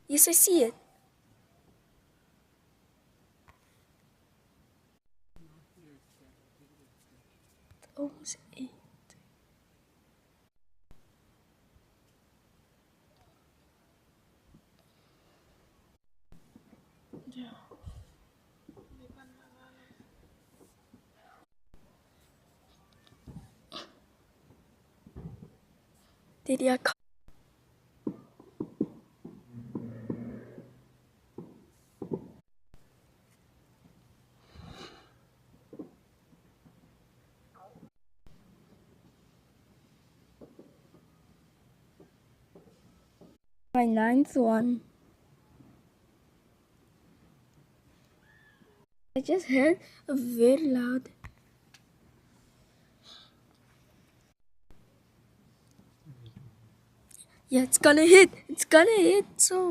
Yes, I see it. Almost 8. Jadi aku my ninth one. I just heard a very loud. Yeah, it's gonna hit. It's gonna hit. So.